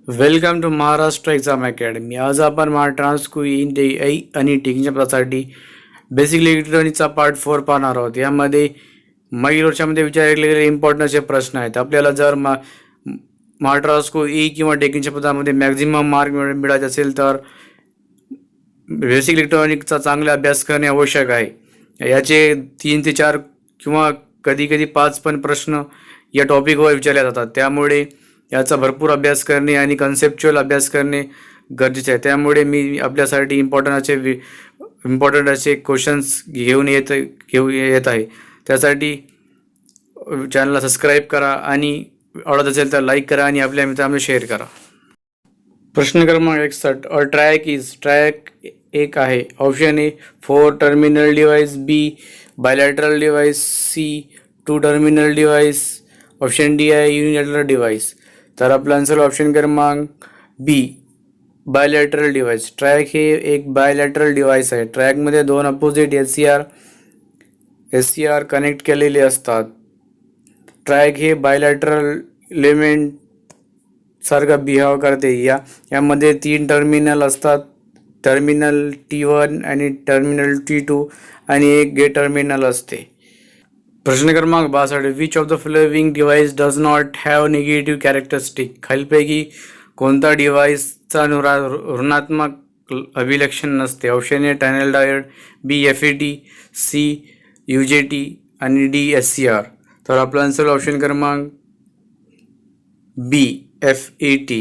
Welcome to Maharashtra exam academy. आज आपण महाराष्ट्र आणि टेक्निकल प्रसाठी बेसिक इलेक्ट्रॉनिक्सचा पार्ट 4 पाहणार आहोत. यामध्ये मागील वर्षामध्ये विचारले गेलेले इम्पॉर्टंट असे प्रश्न आहेत. आपल्याला जर महाराष्ट्र ई किंवा टेक्निकल पदामध्ये मॅक्झिमम मार्क मिळायचे असेल तर बेसिक इलेक्ट्रॉनिक्सचा चांगला अभ्यास करणे आवश्यक आहे. याचे 3 ते 4 किंवा कधी कधी 5 पण प्रश्न या टॉपिकवर विचारले जातात. त्यामुळे याचा भरपूर अभ्यास करणे आणि कन्सेप्च्युअल अभ्यास करणे गरजेचे आहे. त्यामुळे मी आपल्यासाठी इम्पॉर्टंट असे क्वेश्चन्स घेऊन येत आहे. त्यासाठी चॅनलला सबस्क्राईब करा आणि आवडत असेल तर लाईक करा आणि आपल्या मित्रांमध्ये शेअर करा. प्रश्न क्रमांक 61. अ ट्रॅक एक आहे. Option A 4 terminal device, B bilateral device, C 2 terminal device, option D आहे युनिलॅटरल डिव्हाइस. तर आपला आन्सर ऑप्शन क्रमांक बी बायलॅटरल डिव्हाइस. ट्रॅक हे एक बायलॅटरल डिव्हाइस आहे. ट्रॅकमध्ये 2 opposite S C R connect केलेले असतात. ट्रॅक हे बायलॅटरल एलिमेंट सारखं बिहेव करते. यामध्ये 3 टर्मिनल असतात. टर्मिनल T1 आणि टर्मिनल T2 आणि एक गेट टर्मिनल असते. प्रश्न क्रमांक 62. Which of the following device does not have negative characteristic. खालीलपैकी कोणता डिव्हाइसचा ऋणात्मक अभिलक्षण नसते. Option A tunnel diode, B FET, C UJT आणि डी SCR. तर आपला आन्सर ऑप्शन क्रमांक बी FET.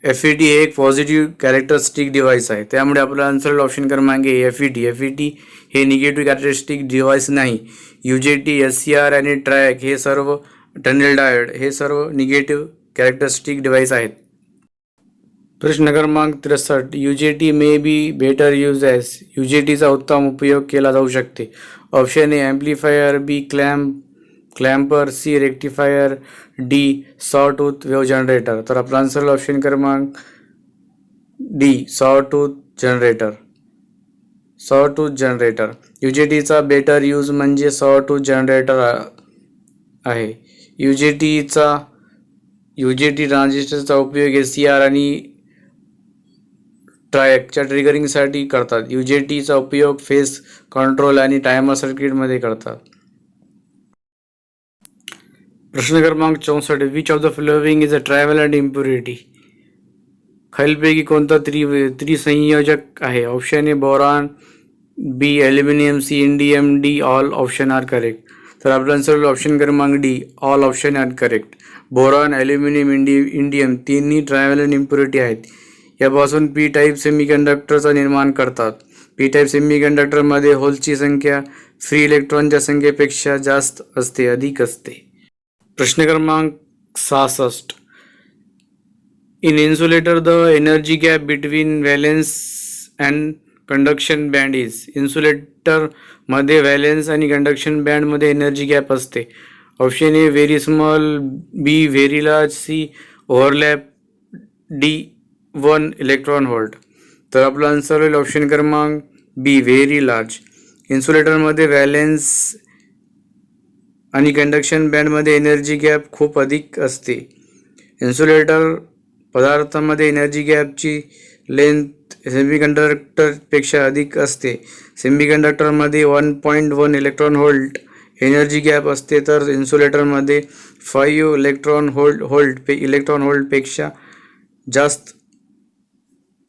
FET हे एक पॉझिटिव्ह कॅरेक्टरिस्टिक डिव्हाइस आहे. त्यामुळे आपला आन्सर ऑप्शन क्रमांक ए FET हे निगेटिव्ह कॅरेक्टरिस्टिक डिव्हाइस नाही. UJT, SCR आणि ट्रॅक हे सर्व टनेल डायोड हे सर्व निगेटिव्ह कॅरेक्टरिस्टिक डिव्हाइस आहेत. प्रश्न क्रमांक 63. UJT may be better use as. UJTचा उत्तम उपयोग केला जाऊ शकते. Option A amplifier, B clamper, C rectifier, D sawtooth wave generator. तर आपला आन्सर ऑप्शन क्रमांक डी सॉटूथ जनरेटर. UJTचा बेटर यूज म्हणजे सॉटूथ जनरेटर आहे. UJT ट्रान्झिस्टरचा उपयोग SCR आणि ट्रॅकच्या ट्रिगरिंगसाठी करतात. UJTचा उपयोग फेज कंट्रोल आणि टायमर सर्किटमध्ये करतात. प्रश्न क्रमांक 64. Which of the following is a trivalent impurity. खालीलपैकी कोणता त्रिसंयोजक आहे. Option A boron, B aluminium, C indium, D all option are correct. तर आपला आन्सर ऑप्शन क्रमांक D all option are correct. Boron, aluminium, indium तिन्ही ट्रॅव्हलंट इम्प्युरिटी आहेत. यापासून पी टाईप सेमीकंडक्टरचा निर्माण करतात. पी टाईप सेमीकंडक्टरमध्ये होल्सची संख्या फ्री इलेक्ट्रॉनच्या संख्येपेक्षा अधिक असते. प्रश्न क्रमांक 66. In insulator the energy gap between valence and conduction band is. इन्सुलेटरमध्ये व्हॅलेन्स आणि कंडक्शन बँडमध्ये एनर्जी गॅप असते. Option A very small, B very large, C overlap, D 1 electron volt. तर आपला आन्सर होईल ऑप्शन क्रमांक बी व्हेरी लार्ज. इन्सुलेटरमध्ये valence आणि कंडक्शन बँडमध्ये एनर्जी गॅप खूप अधिक असते. इन्सुलेटर पदार्थामध्ये एनर्जी गॅपची लेंथ सेमीकंडक्टरपेक्षा अधिक असते. सेमीकंडक्टरमध्ये 1.1 इलेक्ट्रॉन व्होल्ट एनर्जी गॅप असते, तर इन्सुलेटरमध्ये 5 इलेक्ट्रॉन व्होल्टपेक्षा जास्त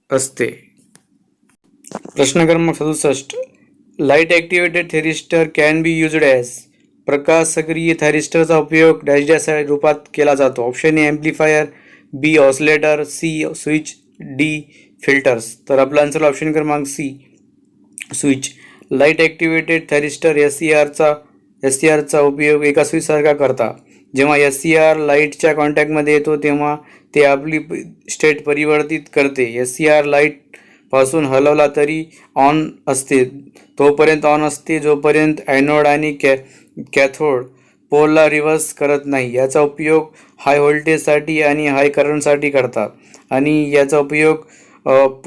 असते. प्रश्न क्रमांक 67. Light activated thyristor can be used as. प्रकाश सक्रिय थॅरिस्टरचा उपयोग डॅश रूपात केला जातो. Option A amplifier, B oscillator, C switch, D filters. तर आपला आन्सर ऑप्शन क्रमांक C switch. Light activated thyristor SCRचा उपयोग एका स्विचसारखा करतात. जेव्हा SCR लाईटच्या कॉन्टॅक्टमध्ये येतो तेव्हा ते आपली स्टेट परिवर्तित करते. SCR लाईटपासून हलवला तरी ऑन असते, तोपर्यंत ऑन असते जोपर्यंत ॲनोड आणि कॅथोड पोलला रिव्हर्स करत नाही. याचा उपयोग हाय व्होल्टेजसाठी आणि हाय करंटसाठी करतात आणि याचा उपयोग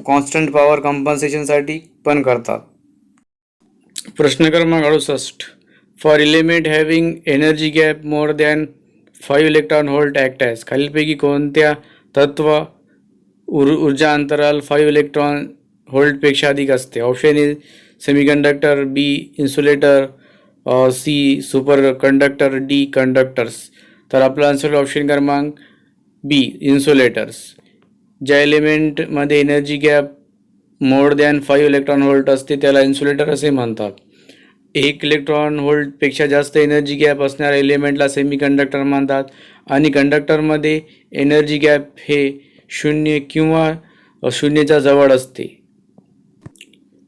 कॉन्स्टंट पॉवर कॉम्पन्सेशनसाठी पण करतात. प्रश्न क्रमांक 68. For element having energy gap more than 5 electron volt act as. खालीलपैकी कोणत्या तत्व ऊर्जा अंतराल 5 इलेक्ट्रॉन व्होल्टपेक्षा अधिक असते. Option A semiconductor, B insulator, C superconductor, D conductors. तर आपला आन्सर ऑप्शन क्रमांक बी इन्सुलेटर्स. ज्या एलिमेंटमध्ये energy gap more than 5 electron volt असते त्याला इन्सुलेटर असे म्हणतात. 1 इलेक्ट्रॉन व्होल्टपेक्षा जास्त एनर्जी गॅप असणाऱ्या एलिमेंटला सेमीकंडक्टर म्हणतात आणि कंडक्टरमध्ये एनर्जी गॅप हे 0 किंवा 0च्या जवळ असते.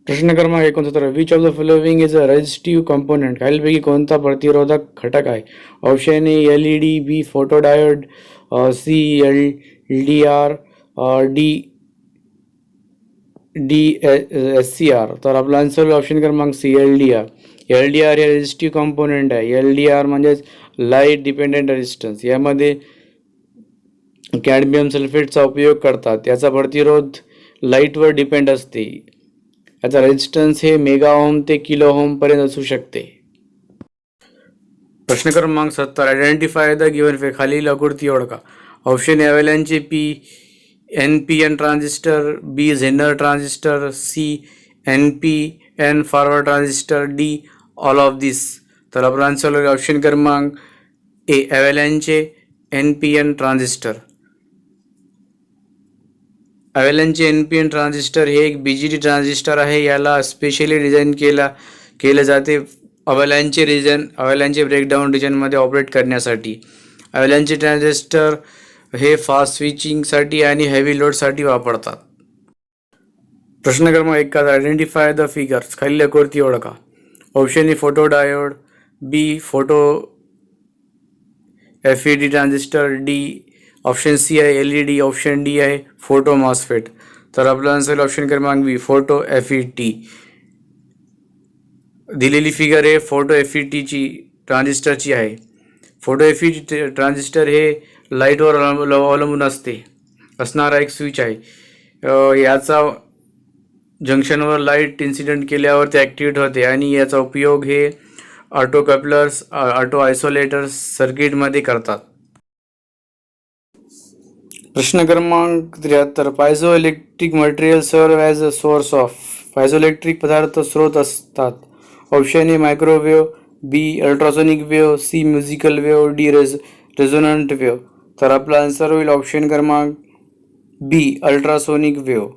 प्रश्न क्रमांक 69. Which of the following is a resistive component. खालीलपैकी कोणता प्रतिरोधक घटक आहे. Option A LED, B photodiode, C LDR, D SCR. तर आपला आन्सर ऑप्शन क्रमांक सी LDR. LDR हे रेझिस्टिव्ह कंपोनेंट आहे. LDR म्हणजेच लाईट डिपेंडेंट रेजिस्टन्स. यामध्ये कॅडमियम सल्फेटचा उपयोग करतात. याचा प्रतिरोध लाईटवर डिपेंड असते. याचा रेजिस्टन्स हे मेगा ओम ते किलो ओम पर्यंत असू शकते. प्रश्न क्रमांक 70. Identify the given fact. खालील आकृती ओळखा. Option A avalanche NPN transistor, B zener transistor, C NPN forward transistor, D all of this. तर आपला आन्सर ऑप्शन क्रमांक A avalanche NPN transistor. Avalanche NPN transistor हे एक BJT ट्रान्झिस्टर आहे. याला स्पेशली डिझाईन केलं जाते अवेलॅनचे ब्रेकडाऊन रिजनमध्ये ऑपरेट करण्यासाठी. अवेलॅनचे ट्रान्झिस्टर हे फास्ट स्विचिंगसाठी आणि हेवी लोडसाठी वापरतात. प्रश्न क्रमांक 71. Identify the figures. खालील आकृती ओळखा. Option A photodiode, B photo FET transistor, D option C आहे LED, ऑप्शन डी आहे फोटो मॉसफेट. तर आपला आन्सर ऑप्शन क्रमांक बी फोटो FET. दिलेली फिगर हे फोटो FETची ट्रान्झिस्टरची आहे. फोटो FET ट्रान्झिस्टर हे लाईटवर अवलंबून असणारा एक स्विच आहे. याचा जंक्शनवर लाईट इन्सिडेंट केल्यावर ते ॲक्टिवेट होते आणि याचा उपयोग हे ऑटो कपलर्स, ऑटो आयसोलेटर्स सर्किटमध्ये करतात. प्रश्न क्रमांक 73. Piezo electric material serve as a source of. Piezoelectric पदार्थ स्रोत असतात. Option A microwave, B ultrasonic wave, C musical wave, D resonant wave. तर आपला आन्सर होईल ऑप्शन क्रमांक B ultrasonic wave.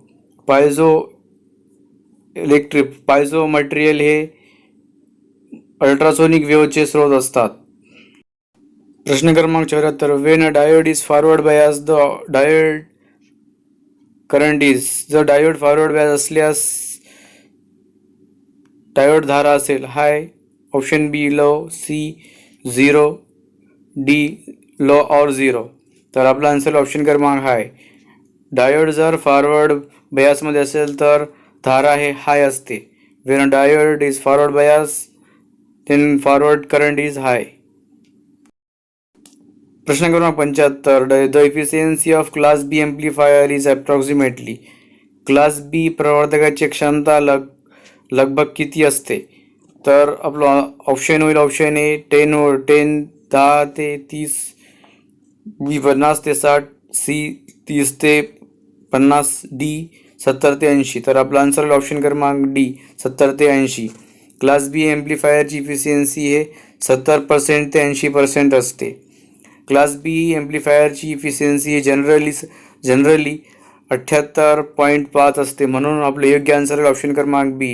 Piezo material हे अल्ट्रासोनिक वेव्हचे स्रोत असतात. प्रश्न क्रमांक 74. When a diode is forward bias the diode current is. जर डायोड फॉरवर्ड बायस असल्यास डायोड धारा असेल high. Option B low, C 0, D low और 0. तर आपला आन्सर ऑप्शन क्रमांक हाय. डायोड जर फॉरवर्ड बायसमध्ये असेल तर धारा हे हाय असते. Wien a diode is forward bias then forward current is high. प्रश्न क्रमांक 75. The efficiency of class B amplifier is approximately. Class B प्रवर्धकाची क्षमता लगभग किती असते. तर आपलं ऑप्शन होईल ऑप्शन ए 10 ते 30, बी 50 ते 60, सी 30 ते 50, डी 70 ते 80. तर आपला आन्सर ऑप्शन क्रमांक डी 70 ते 80. क्लास बी एम्प्लिफायरची इफिशियन्सी हे 70% ते 80% असते. क्लास बी एम्प्लिफायरची इफिशियन्सी हे जनरली 78.5 असते. म्हणून आपलं योग्य आन्सर ऑप्शन क्रमांक बी.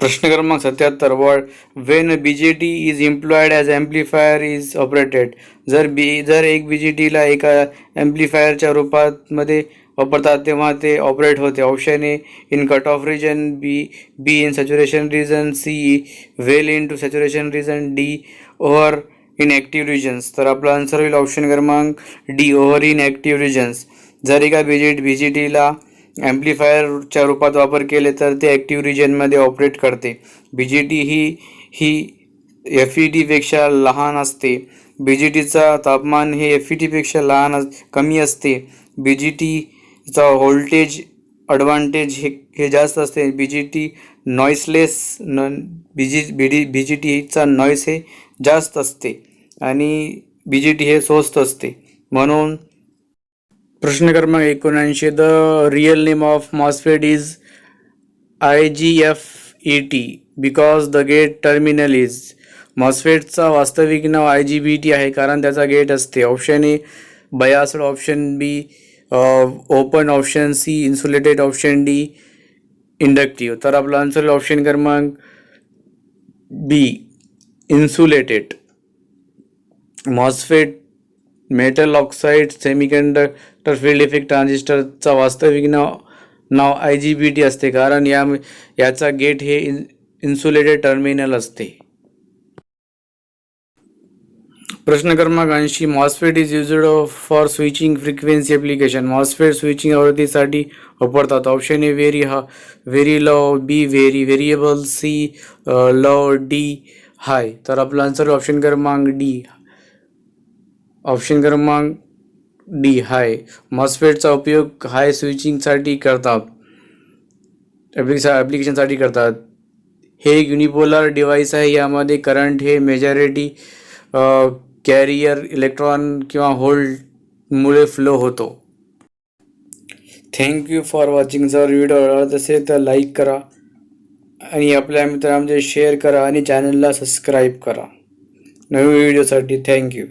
प्रश्न क्रमांक 77. Wien BJT is employed as amplifier is operated. जर एक BJTला एका एम्प्लिफायरच्या रूपात मध्ये वापरतात तेव्हा ते ऑपरेट होते. Option A in cut off region, B in saturation region, C well in to saturation region, D over in active regions. तर आपला आन्सर होईल ऑप्शन क्रमांक D over in active regions. जर एका BJTला ॲम्प्लिफायरच्या रूपात वापर केले तर ते ॲक्टिव्ह रिजनमध्ये ऑपरेट करते. BJT ही FETपेक्षा लहान असते. BJTचा तापमान हे FETपेक्षा कमी असते. BJTचा व्होल्टेज ॲडव्हान्टेज हे जास्त असते. BJT नॉईसलेस BJTचा नॉईस हे जास्त असते आणि BJT हे स्वस्त असते. म्हणून प्रश्न क्रमांक 79. The real name of MOSFET is IGFET because the gate terminal is. मॉस्फेटचा वास्तविक नाव IGBT आहे कारण त्याचा गेट असते. Option A biased, option B open, option C insulated, option D inductive. तर आपला आन्सर ऑप्शन क्रमांक B insulated. MOSFET metal oxide semiconductor field effect ट्रान्झिस्टरचा वास्तविक नाव IGBT असते कारण याचा गेट हे इन्सुलेटेड टर्मिनल असते. प्रश्न क्रमांक 80. MOSFET is used for switching frequency application. MOSFET switching आवृत्तीसाठी वापरतात. Option A very low, B variable, C low, D high. तर आपला आन्सर ऑप्शन क्रमांक डी हाय. मॉस्फेटचा उपयोग हाय स्विचिंगसाठी करतात, ॲप्लिकेशनसाठी करतात. हे एक युनिपोलर डिव्हाइस आहे. यामध्ये करंट हे मेजॉरिटी कॅरियर इलेक्ट्रॉन किंवा होल्डमुळे फ्लो होतो. Thank you for watching. जर व्हिडिओ आवडत असेल तर लाईक करा आणि आपल्या मित्रांमध्ये शेअर करा आणि चॅनलला सबस्क्राईब करा नवीन व्हिडिओसाठी. थँक्यू.